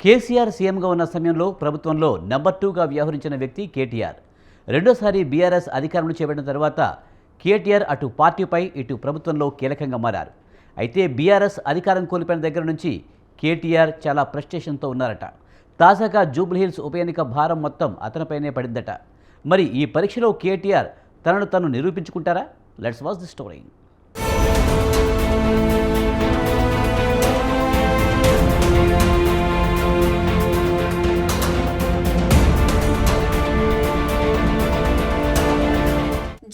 కేసీఆర్ సీఎంగా ఉన్న సమయంలో ప్రభుత్వంలో నెంబర్ 2గా వ్యవహరించిన వ్యక్తి కేటీఆర్. రెండోసారి బీఆర్ఎస్ అధికారంలో చేపట్టిన తర్వాత కేటీఆర్ అటు పార్టీపై ఇటు ప్రభుత్వంలో కీలకంగా మారారు. అయితే బీఆర్ఎస్ అధికారం కోల్పోయిన దగ్గర నుంచి కేటీఆర్ చాలా ఫ్రస్ట్రేషన్తో ఉన్నారట. తాజాగా జూబ్లీహిల్స్ ఉప ఎన్నిక భారం మొత్తం అతనిపైనే పడిందట. మరి ఈ పరీక్షలో కేటీఆర్ తనను తను నిరూపించుకుంటారా? Let's watch the story.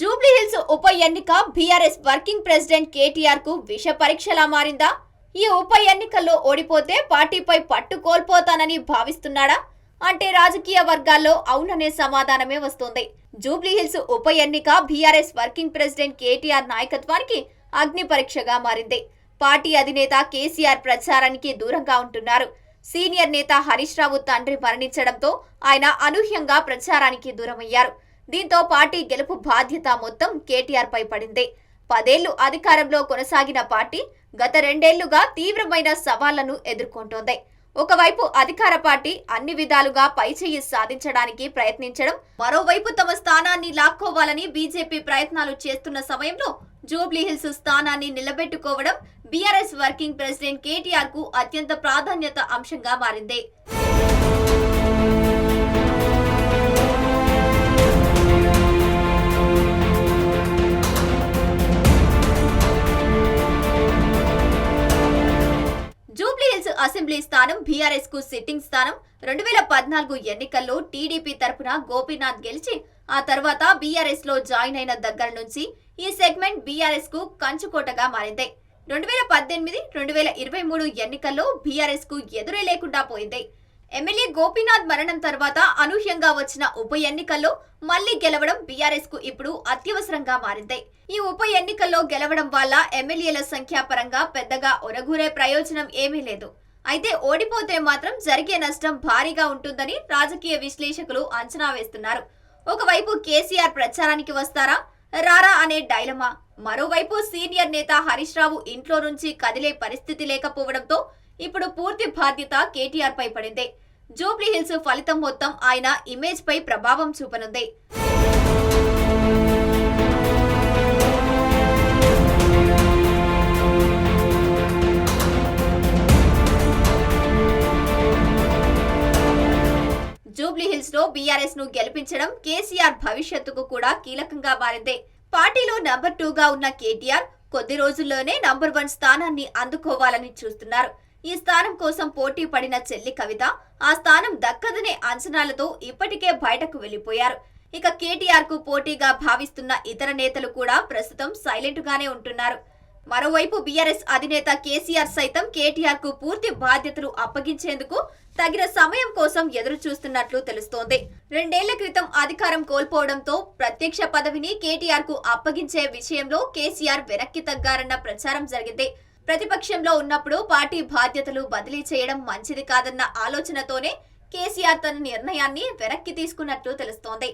Jubilee Hills ఉప ఎన్నిక బీఆర్ఎస్ వర్కింగ్ ప్రెసిడెంట్ కేటీఆర్ కు విష పరీక్షలా మారిందా? ఈ ఉప ఎన్నికల్లో ఓడిపోతే పార్టీపై పట్టు కోల్పోతానని భావిస్తున్నాడా అంటే రాజకీయ వర్గాల్లో అవుననే సమాధానమే వస్తోంది. జూబ్లీహిల్స్ ఉప ఎన్నిక బీఆర్ఎస్ వర్కింగ్ ప్రెసిడెంట్ కేటీఆర్ నాయకత్వానికి అగ్ని పరీక్షగా మారింది. పార్టీ అధినేత కేసీఆర్ ప్రచారానికి దూరంగా ఉంటున్నారు. సీనియర్ నేత హరీష్ రావు తండ్రి మరణించడంతో ఆయన అనూహ్యంగా ప్రచారానికి దూరమయ్యారు. దీంతో పార్టీ గెలుపు బాధ్యత మొత్తం కేటీఆర్ పై పడింది. 10 ఏళ్లు అధికారంలో కొనసాగిన పార్టీ గత 2 ఏళ్లుగా తీవ్రమైన సవాళ్లను ఎదుర్కొంటోంది. ఒకవైపు అధికార పార్టీ అన్ని విధాలుగా పైచేయి సాధించడానికి ప్రయత్నించడం, మరోవైపు తమ స్థానాన్ని లాక్కోవాలని బీజేపీ ప్రయత్నాలు చేస్తున్న సమయంలో జూబ్లీహిల్స్ స్థానాన్ని నిలబెట్టుకోవడం బీఆర్ఎస్ వర్కింగ్ ప్రెసిడెంట్ కేటీఆర్ కు అత్యంత ప్రాధాన్యత అంశంగా మారింది. జూబ్లీహిల్స్ అసెంబ్లీ స్థానం బీఆర్ఎస్ కు సిట్టింగ్ స్థానం. 2014 ఎన్నికల్లో టీడీపీ తరపున గోపీనాథ్ గెలిచి ఆ తర్వాత బీఆర్ఎస్ లో జాయిన్ అయిన దగ్గర నుంచి ఈ సెగ్మెంట్ బీఆర్ఎస్ కు కంచుకోటగా మారింది. 2018, 2023 ఎన్నికల్లో బీఆర్ఎస్ కు ఎదురే లేకుండా పోయింది. ఎమ్మెల్యే గోపీనాథ్ మరణం తర్వాత అనూహ్యంగా వచ్చిన ఉప ఎన్నికల్లో మళ్లీ గెలవడం బీఆర్ఎస్ కు ఇప్పుడు అత్యవసరంగా మారింది. ఈ ఉప ఎన్నికల్లో గెలవడం వల్ల ఎమ్మెల్యేల సంఖ్యాపరంగా పెద్దగా ఒరగూరే ప్రయోజనం ఏమీ లేదు. అయితే ఓడిపోతే మాత్రం జరిగే నష్టం భారీగా ఉంటుందని రాజకీయ విశ్లేషకులు అంచనా వేస్తున్నారు. ఒకవైపు కేసీఆర్ ప్రచారానికి వస్తారా రారా అనే డైలమా, మరోవైపు సీనియర్ నేత హరీష్ రావు ఇంట్లో నుంచి కదిలే పరిస్థితి లేకపోవడంతో ఇప్పుడు పూర్తి బాధ్యత కేటీఆర్ పై పడింది. జూబ్లీహిల్స్ ఫలితం మొత్తం ఆయన ఇమేజ్ పై ప్రభావం చూపనుంది. జూబ్లీహిల్స్ లో బీఆర్ఎస్ ను గెలిపించడం కేసీఆర్ భవిష్యత్తుకు కూడా కీలకంగా మారింది. పార్టీలో నెంబర్ 2గా ఉన్న కేటీఆర్ కొద్ది రోజుల్లోనే నెంబర్ 1 స్థానాన్ని అందుకోవాలని చూస్తున్నారు. ఈ స్థానం కోసం పోటీ పడిన చెల్లి కవిత ఆ స్థానం దక్కదనే అంచనాలతో ఇప్పటికే బయటకు వెళ్లిపోయారు. ఇక కేటీఆర్ కు పోటీగా భావిస్తున్న ఇతర నేతలు కూడా ప్రస్తుతం సైలెంట్ గానే ఉంటున్నారు. మరోవైపు బీఆర్ఎస్ అధినేత కేసీఆర్ సైతం కేటీఆర్ కు పూర్తి బాధ్యతలు అప్పగించేందుకు తగిన సమయం కోసం ఎదురు చూస్తున్నట్లు తెలుస్తోంది. 2 ఏళ్ల క్రితం అధికారం కోల్పోవడంతో ప్రత్యక్ష పదవిని కేటీఆర్ కు అప్పగించే విషయంలో కేసీఆర్ వెనక్కి తగ్గారన్న ప్రచారం జరిగింది. ప్రతిపక్షంలో ఉన్నప్పుడు పార్టీ బాధ్యతలు బదిలీ చేయడం మంచిది కాదన్న ఆలోచనతోనే కేసీఆర్ తన నిర్ణయాన్ని వెనక్కి తీసుకున్నట్లు తెలుస్తోంది.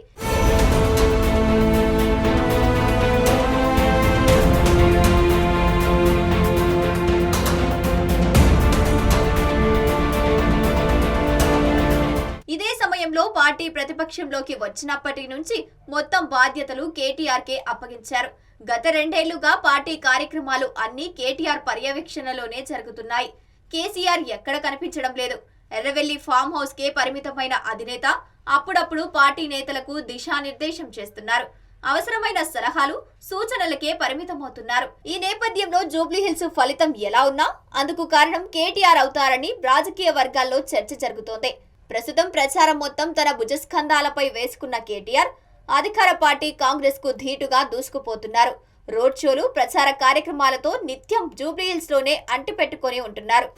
ఇదే సమయంలో పార్టీ ప్రతిపక్షంలోకి వచ్చినప్పటి నుంచి మొత్తం బాధ్యతలు కేటీఆర్ కే అప్పగించారు. గత 2 ఏళ్లుగా పార్టీ కార్యక్రమాలు అన్ని కేటీఆర్ పర్యవేక్షణలోనే జరుగుతున్నాయి. కేసీఆర్ ఎక్కడ కనిపించడం లేదు. ఎర్రవెల్లి ఫామ్ హౌస్ కే పరిమితమైన అధినేత అప్పుడప్పుడు పార్టీ నేతలకు దిశానిర్దేశం చేస్తున్నారు. అవసరమైన సలహాలు, సూచనలకే పరిమితమవుతున్నారు. ఈ నేపథ్యంలో జూబ్లీహిల్స్ ఫలితం ఎలా ఉన్నా అందుకు కారణం కేటీఆర్ అవుతారని రాజకీయ వర్గాల్లో చర్చ జరుగుతోంది. ప్రస్తుతం ప్రచారం మొత్తం తన భుజస్కంధాలపై వేసుకున్న కేటీఆర్ అధికార పార్టీ కాంగ్రెస్ కు ధీటుగా దూసుకుపోతున్నారు. రోడ్ షోలు, ప్రచార కార్యక్రమాలతో నిత్యం జూబ్లీహిల్స్ లోనే అంటిపెట్టుకుని ఉంటున్నారు.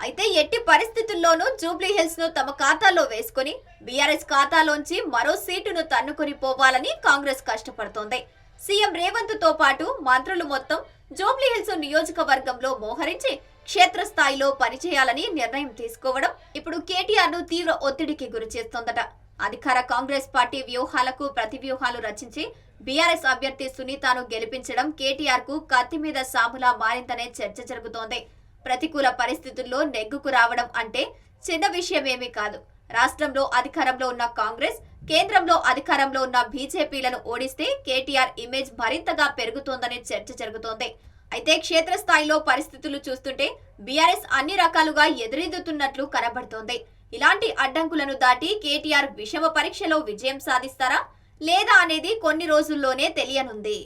అయితే ఎట్టి పరిస్థితుల్లోనూ జూబ్లీహిల్స్ ను తమ ఖాతాలో వేసుకుని బీఆర్ఎస్ ఖాతాలోంచి మరో సీటును తన్నుకొని పోవాలని కాంగ్రెస్ కష్టపడుతోంది. సీఎం రేవంత్ తో పాటు మంత్రులు మొత్తం జూబ్లీహిల్స్ నియోజకవర్గంలో మోహరించి క్షేత్రస్థాయిలో పనిచేయాలని నిర్ణయం తీసుకోవడం ఇప్పుడు కేటీఆర్ ను తీవ్ర ఒత్తిడికి గురి చేస్తోందట. అధికార కాంగ్రెస్ పార్టీ వ్యూహాలకు ప్రతివ్యూహాలు రచించి బీఆర్ఎస్ అభ్యర్థి సునీతను గెలిపించడం కేటీఆర్ కు కత్తి మీద సాములా మారిందనే చర్చ జరుగుతోంది. ప్రతికూల పరిస్థితుల్లో నెగ్గుకు రావడం అంటే చిన్న విషయమేమీ కాదు. రాష్ట్రంలో అధికారంలో ఉన్న కాంగ్రెస్, కేంద్రంలో అధికారంలో ఉన్న బీజేపీలను ఓడిస్తే కేటీఆర్ ఇమేజ్ మరింతగా పెరుగుతోందనే చర్చ జరుగుతోంది. అయితే క్షేత్రస్థాయిలో పరిస్థితులు చూస్తుంటే బీఆర్ఎస్ అన్ని రకాలుగా ఎదురెదుతున్నట్లు కనబడుతోంది. ఇలాంటి అడ్డంకులను దాటి కేటీఆర్ విషమ పరీక్షలో విజయం సాధిస్తారా లేదా అనేది కొన్ని రోజుల్లోనే తెలియనుంది.